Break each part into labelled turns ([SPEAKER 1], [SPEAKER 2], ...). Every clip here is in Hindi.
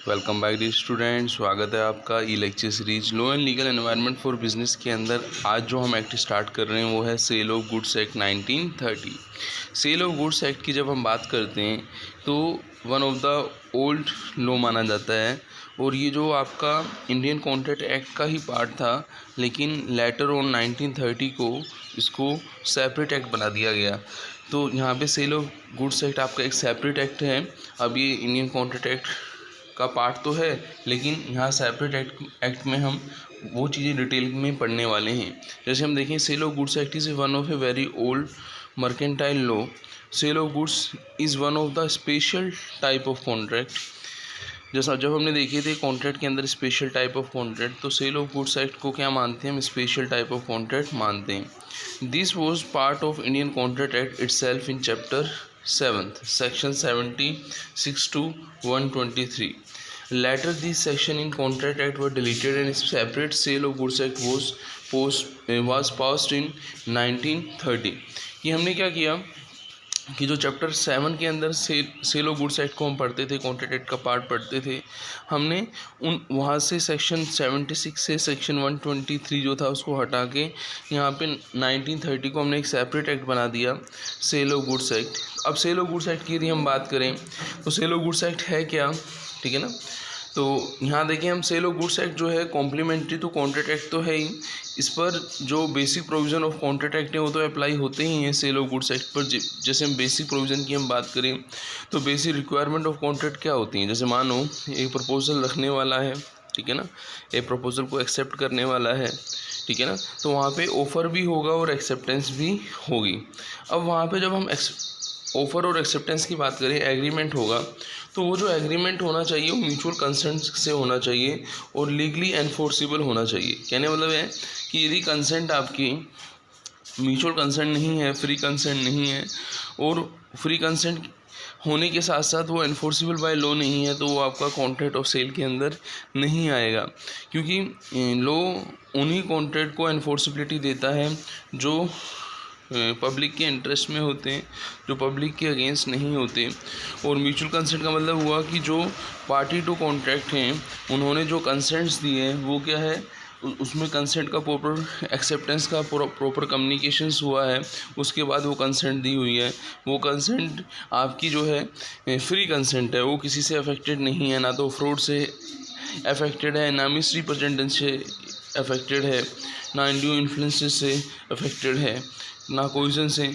[SPEAKER 1] Welcome back dear student. स्वागत है आपका e lecture series law and legal environment for business के अंदर। आज जो हम एक्ट स्टार्ट कर रहे हैं वो है sale of goods act 1930। Sale of goods act की जब हम बात करते हैं तो one of the old law माना जाता है और ये जो आपका इंडियन कॉन्ट्रैक्ट एक्ट का ही पार्ट था, लेकिन लेटर ऑन 1930 को इसको सेपरेट एक्ट बना दिया गया। तो यहाँ पे सेल ऑफ गुड्स एक्ट आपका एक सेपरेट एक्ट है। अब ये इंडियन कॉन्ट्रैक्ट एक्ट का पार्ट तो है, लेकिन यहाँ सेपरेट एक्ट में हम वो चीज़ें डिटेल में पढ़ने वाले हैं। जैसे हम देखें, sale of goods act is one of a very old mercantile law. Sale of goods is one of the special type of contract. जैसा जब हमने देखे थे कॉन्ट्रैक्ट के अंदर स्पेशल टाइप ऑफ कॉन्ट्रैक्ट, तो सेल ऑफ गुड्स एक्ट को क्या मानते हैं, हम स्पेशल टाइप ऑफ कॉन्ट्रैक्ट मानते हैं। This was part of Indian contract act itself in chapter 7 section 76 to 123. Later these section in Contract Act were deleted and separate Sale of Goods Act was passed in 1930। कि हमने क्या किया कि जो चैप्टर 7 के अंदर सेल ऑफ गुड्स एक्ट को हम पढ़ते थे, कॉन्ट्रैक्ट एक्ट का पार्ट पढ़ते थे, हमने वहाँ से सेक्शन 76 से सेक्शन 123 जो था उसको हटा के यहाँ पे 1930 को हमने एक सेपरेट एक्ट बना दिया, सेल ऑफ गुड्स एक्ट। अब सेल ऑफ गुड्स एक्ट की यदि हम बात करें तो सेल ऑफ गुड्स एक्ट है क्या, ठीक है ना। तो यहाँ देखिए, हम सेल ऑफ गुड्स एक्ट जो है कॉम्प्लीमेंट्री टू कॉन्ट्रैक्ट एक्ट तो है ही, इस पर जो basic provision of contract act है वो तो अप्लाई होते ही हैं सेल ऑफ गुड्स एक्ट पर। जैसे हम बेसिक प्रोविज़न की हम बात करें तो बेसिक रिक्वायरमेंट ऑफ कॉन्ट्रैक्ट क्या होती हैं। जैसे मानो एक प्रपोजल रखने वाला है, ठीक है ना, एक प्रपोजल को एक्सेप्ट करने वाला है, ठीक है ना, तो वहाँ पे ऑफ़र भी होगा और एक्सेप्टेंस भी होगी। अब वहाँ पे जब हम ऑफ़र और एक्सेप्टेंस की बात करें, एग्रीमेंट होगा, तो वो जो एग्रीमेंट होना चाहिए वो म्यूचुअल कंसेंट से होना चाहिए और लीगली एनफोर्सेबल होना चाहिए। कहने मतलब है कि यदि कंसेंट आपकी म्यूचुअल कंसेंट नहीं है, फ्री कंसेंट नहीं है, और फ्री कंसेंट होने के साथ साथ वो एनफोर्सेबल बाय लॉ नहीं है, तो वो आपका कॉन्ट्रैक्ट ऑफ सेल के अंदर नहीं आएगा। क्योंकि लॉ उन्हीं कॉन्ट्रैक्ट को एनफोर्सिबिलिटी देता है जो पब्लिक के इंटरेस्ट में होते हैं, जो पब्लिक के अगेंस्ट नहीं होते। और म्यूचुअल कंसेंट का मतलब हुआ कि जो पार्टी टू कॉन्ट्रैक्ट हैं उन्होंने जो कंसेंट्स दिए हैं वो क्या है, उसमें कंसेंट का प्रॉपर एक्सेप्टेंस का प्रॉपर कम्युनिकेशंस हुआ है, उसके बाद वो कंसेंट दी हुई है। वो कंसेंट आपकी जो है फ्री कंसेंट है, वो किसी से अफेक्टेड नहीं है, ना तो फ्रॉड से अफेक्टेड है, ना मिसरिप्रेजेंटेशन से अफेक्टेड है, ना इंड्यू इन्फ्लुएंसेस से अफेक्टेड है, ना कोइजन से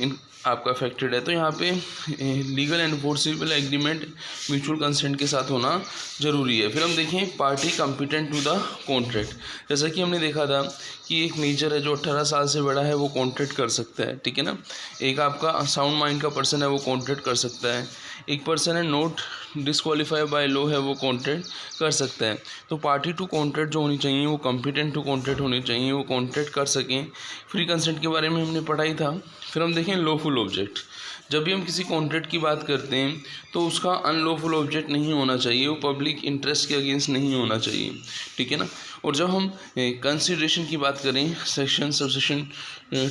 [SPEAKER 1] आपका अफेक्टेड है। तो यहाँ पे legal enforceable agreement mutual consent के साथ होना ज़रूरी है। फिर हम देखें party competent to the contract. जैसा कि हमने देखा था कि एक मेजर है जो 18 साल से बड़ा है वो कॉन्ट्रैक्ट कर सकता है, ठीक है ना। एक आपका साउंड माइंड का पर्सन है वो कॉन्ट्रैक्ट कर सकता है। एक पर्सन है नॉट डिस्क्वालीफाइड बाय लॉ है वो कॉन्ट्रैक्ट कर सकता है। तो पार्टी टू कॉन्ट्रैक्ट जो होनी चाहिए वो कॉम्पिटेंट टू कॉन्ट्रैक्ट होनी चाहिए, वो कॉन्ट्रैक्ट कर सकें। फ्री कंसेंट के बारे में हमने पढ़ा ही था। फिर हम देखें लॉफुल ऑब्जेक्ट। जब भी हम किसी कॉन्ट्रैक्ट की बात करते हैं तो उसका अनलॉफुल ऑब्जेक्ट नहीं होना चाहिए, वो पब्लिक इंटरेस्ट के अगेंस्ट नहीं होना चाहिए, ठीक है ना। और जब हम कंसिडरेशन की बात करें, सेक्शन सबसेक्शन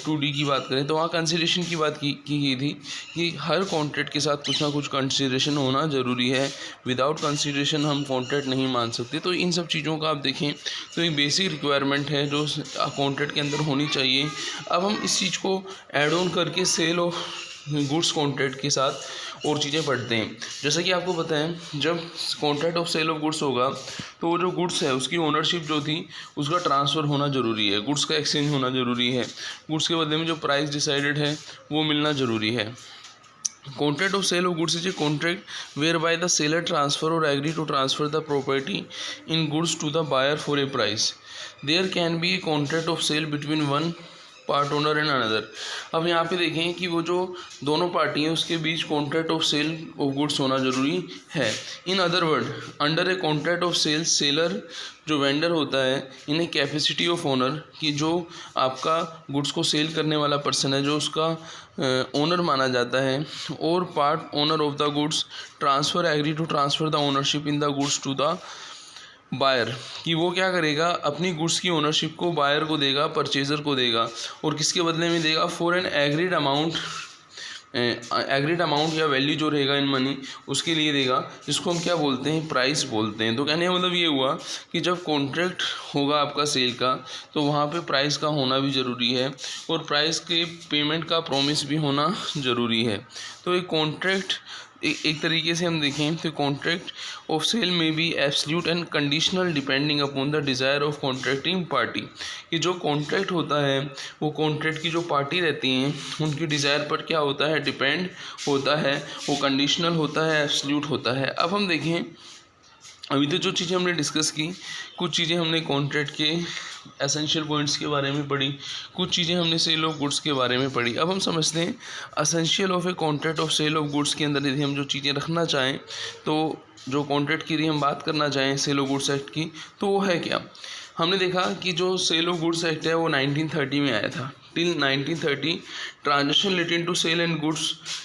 [SPEAKER 1] 2D की बात करें, तो वहाँ कंसिडरेशन की बात की गई थी कि हर कॉन्ट्रैक्ट के साथ कुछ ना कुछ कंसिडरेशन होना ज़रूरी है। विदाउट कंसिडरेशन हम कॉन्ट्रैक्ट नहीं मान सकते। तो इन सब चीज़ों का आप देखें तो एक बेसिक रिक्वायरमेंट है जो कॉन्ट्रैक्ट के अंदर होनी चाहिए। अब हम इस चीज़ को ऐड ऑन करके सेल ऑफ गुड्स कॉन्ट्रैक्ट के साथ और चीज़ें पढ़ते हैं। जैसा कि आपको पता है, जब contract of sale of goods होगा तो वो जो गुड्स है उसकी ओनरशिप जो थी उसका ट्रांसफ़र होना ज़रूरी है, गुड्स का एक्सचेंज होना ज़रूरी है, गुड्स के बदले में जो प्राइस डिसाइडेड है वो मिलना ज़रूरी है। Contract of sale of goods is a contract where by the seller transfer or agree to transfer the property in goods to the buyer for a price. There can be a contract of sale between one part owner and another. अब यहाँ पे देखें कि वो जो दोनों पार्टी हैं उसके बीच contract of sale of goods होना ज़रूरी है। In other word, under a contract of sale, seller जो वेंडर होता है in a capacity of owner, कि जो आपका गुड्स को सेल करने वाला पर्सन है जो उसका ओनर माना जाता है, और part owner of the goods transfer agree to transfer the ownership in the goods to the buyer, कि वो क्या करेगा, अपनी गुड्स की ओनरशिप को बायर को देगा, परचेज़र को देगा, और किसके बदले में देगा, for an agreed amount agreed amount या वैल्यू जो रहेगा इन मनी उसके लिए देगा, जिसको हम क्या बोलते हैं, प्राइस बोलते हैं। तो कहने का मतलब ये हुआ कि जब कॉन्ट्रैक्ट होगा आपका सेल का तो वहाँ पे प्राइस का होना भी ज़रूरी है और प्राइस के पेमेंट का प्रॉमिस भी होना ज़रूरी है। तो एक कॉन्ट्रैक्ट एक तरीके से हम देखें तो कॉन्ट्रैक्ट ऑफ सेल में B absolute and conditional depending upon the desire of contracting party. कि जो कॉन्ट्रैक्ट होता है वो कॉन्ट्रैक्ट की जो पार्टी रहती हैं उनकी डिज़ायर पर क्या होता है, डिपेंड होता है, वो कंडीशनल होता है, एब्सोल्यूट होता है। अब हम देखें, अभी तो जो चीज़ें हमने डिस्कस की, कुछ चीज़ें हमने कॉन्ट्रैक्ट के एसेंशियल पॉइंट्स के बारे में पढ़ी, कुछ चीज़ें हमने सेल ऑफ गुड्स के बारे में पढ़ी। अब हम समझते हैं essential of a contract of sale of goods के अंदर यदि हम जो चीज़ें रखना चाहें, तो जो कॉन्ट्रैक्ट की यदि हम बात करना चाहें सेल ऑफ गुड्स एक्ट की, तो वो है क्या। हमने देखा कि जो सेल ऑफ गुड्स एक्ट है वो 1930 में आया था। Till 1930 transaction related to sale and goods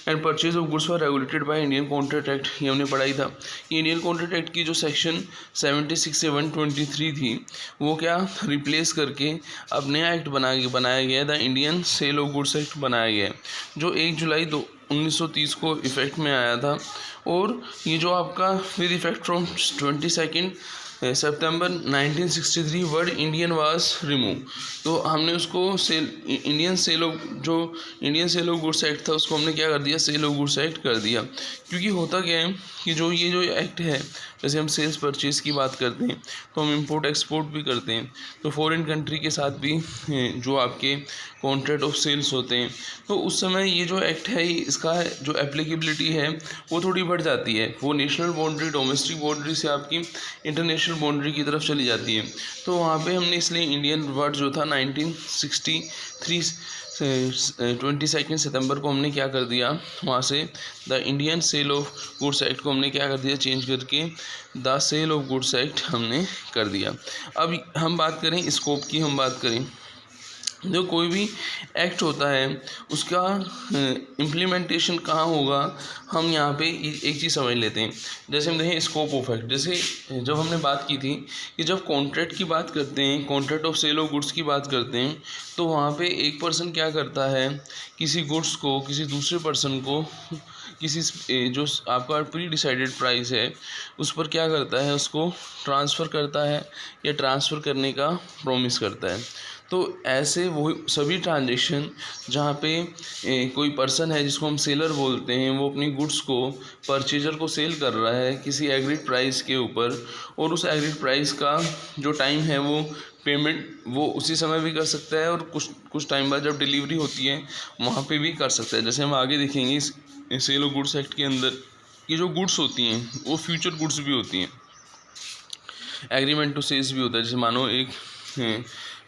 [SPEAKER 1] and purchase of goods were regulated by Indian contract act. ये हमने पढ़ाई था कि इंडियन कॉन्ट्रैक्ट एक्ट की जो सेक्शन 76 से 123 थी वो क्या रिप्लेस करके अब नया एक्ट बनाया गया, the Indian sale of goods act बनाया गया है, जो 1 जुलाई 1930 को इफ़ेक्ट में आया था। और ये जो आपका with effect from 22 September 1963 word Indian was remove. तो हमने उसको Indian sale of goods act था उसको हमने क्या कर दिया, सेल ऑफ गुड्स एक्ट कर दिया। क्योंकि होता क्या है कि ये जो एक्ट है, जैसे हम सेल्स परचेज़ की बात करते हैं तो हम इंपोर्ट एक्सपोर्ट भी करते हैं, तो फॉरेन कंट्री के साथ भी जो आपके कॉन्ट्रैक्ट ऑफ सेल्स होते हैं, तो उस समय ये जो एक्ट है इसका जो एप्लीकेबिलिटी है वो थोड़ी बढ़ जाती है। वो नेशनल बाउंड्री, डोमेस्टिक बाउंड्री से आपकी इंटरनेशनल बाउंड्री की तरफ चली जाती है। तो वहाँ पे हमने इसलिए इंडियन वर्ड जो था 1963 22 सितंबर को हमने क्या कर दिया, वहाँ से the Indian sale of goods act को हमने क्या कर दिया, चेंज करके the sale of goods act हमने कर दिया। अब हम बात करें स्कोप की, हम बात करें जो कोई भी एक्ट होता है उसका इम्प्लीमेंटेशन कहाँ होगा, हम यहाँ पे एक चीज़ समझ लेते हैं। जैसे हम देखें स्कोप ऑफ एक्ट, जैसे जब हमने बात की थी कि जब कॉन्ट्रैक्ट की बात करते हैं, contract of sale of goods की बात करते हैं, तो वहाँ पे एक पर्सन क्या करता है, किसी गुड्स को किसी दूसरे पर्सन को किसी जो आपका प्री डिसाइडेड प्राइस है उस पर क्या करता है, उसको ट्रांसफ़र करता है या ट्रांसफ़र करने का प्रॉमिस करता है। तो ऐसे वो सभी ट्रांजेक्शन जहाँ पे कोई पर्सन है जिसको हम सेलर बोलते हैं, वो अपनी गुड्स को परचेजर को सेल कर रहा है किसी एग्रीड प्राइस के ऊपर, और उस एग्रीड प्राइस का जो टाइम है वो पेमेंट वो उसी समय भी कर सकता है और कुछ टाइम बाद जब डिलीवरी होती है वहाँ पे भी कर सकता है। जैसे हम आगे देखेंगे इस सेल ऑफ गुड्स एक्ट के अंदर कि जो गुड्स होती हैं वो फ्यूचर गुड्स भी होती हैं, एग्रीमेंट टू सेल्स भी होता है। जैसे मानो एक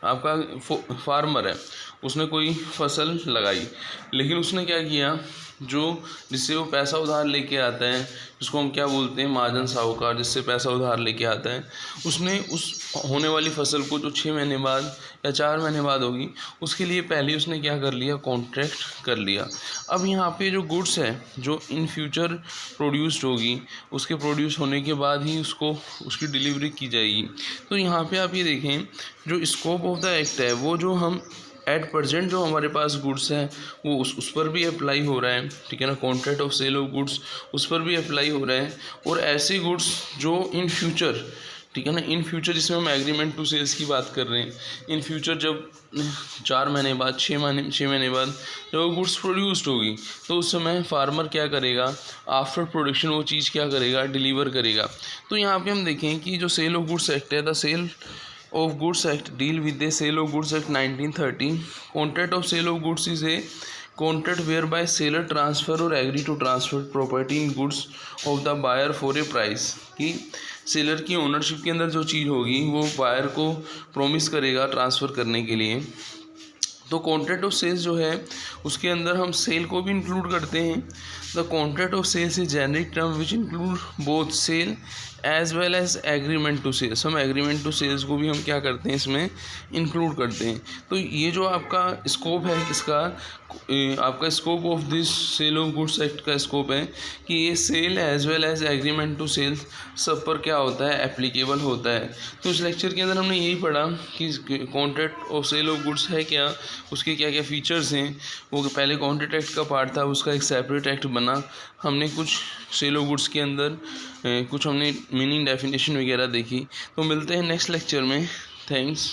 [SPEAKER 1] आपका फार्मर है, उसने कोई फसल लगाई, लेकिन उसने क्या किया, जिससे वो पैसा उधार लेके आता है, जिसको हम क्या बोलते हैं, महाजन साहूकार, जिससे पैसा उधार लेके आता है, उसने उस होने वाली फसल को जो 6 महीने बाद या 4 महीने बाद होगी उसके लिए पहले उसने क्या कर लिया, कॉन्ट्रैक्ट कर लिया। अब यहाँ पे जो गुड्स है जो इन फ्यूचर प्रोड्यूस्ड होगी, उसके प्रोड्यूस होने के बाद ही उसकी डिलीवरी की जाएगी। तो यहाँ पे आप ये देखें जो स्कोप ऑफ द एक्ट है वो जो हम एट प्रेजेंट जो हमारे पास गुड्स हैं वो उस पर भी अप्लाई हो रहा है, ठीक है ना, contract of sale of goods उस पर भी अप्लाई हो रहा है। और ऐसे गुड्स जो इन फ्यूचर, ठीक है ना, इन फ्यूचर जिसमें हम एग्रीमेंट टू सेल्स की बात कर रहे हैं, इन फ्यूचर जब 4 महीने बाद 6 महीने बाद जब वो गुड्स प्रोड्यूस्ड होगी तो उस समय फार्मर क्या करेगा, आफ्टर प्रोडक्शन वो चीज़ क्या करेगा, डिलीवर करेगा। तो यहाँ पे हम देखें कि जो सेल ऑफ गुड्स एक्ट है, the sale of Goods Act deal with the sale of goods act 1930. Contract of sale of goods is a contract whereby seller transfer or agree to transfer property in goods of the buyer for a price। कि सेलर की ओनरशिप के अंदर जो चीज़ होगी वो बायर को प्रॉमिस करेगा ट्रांसफ़र करने के लिए। तो कॉन्ट्रैक्ट ऑफ सेल्स जो है उसके अंदर हम सेल को भी इंक्लूड करते हैं। The contract of sales is generic term which include both sale as well as agreement to sales. हम एग्रीमेंट टू सेल्स को भी हम क्या करते हैं इसमें इंक्लूड करते हैं। तो ये जो आपका स्कोप है किसका, आपका scope of this sale of goods act का स्कोप है कि ये sale as well as agreement to sales सब पर क्या होता है, एप्लीकेबल होता है। तो इस लेक्चर के अंदर हमने यही पढ़ा कि contract of sale of goods है क्या, उसके क्या क्या फीचर्स हैं। वो पहले कॉन्ट्रैक्ट एक्ट का पार्ट था, उसका एक सेपरेट एक्ट बना। हमने कुछ सेल ऑफ गुड्स के अंदर कुछ हमने मीनिंग डेफिनेशन वगैरह देखी। तो मिलते हैं नेक्स्ट लेक्चर में। थैंक्स।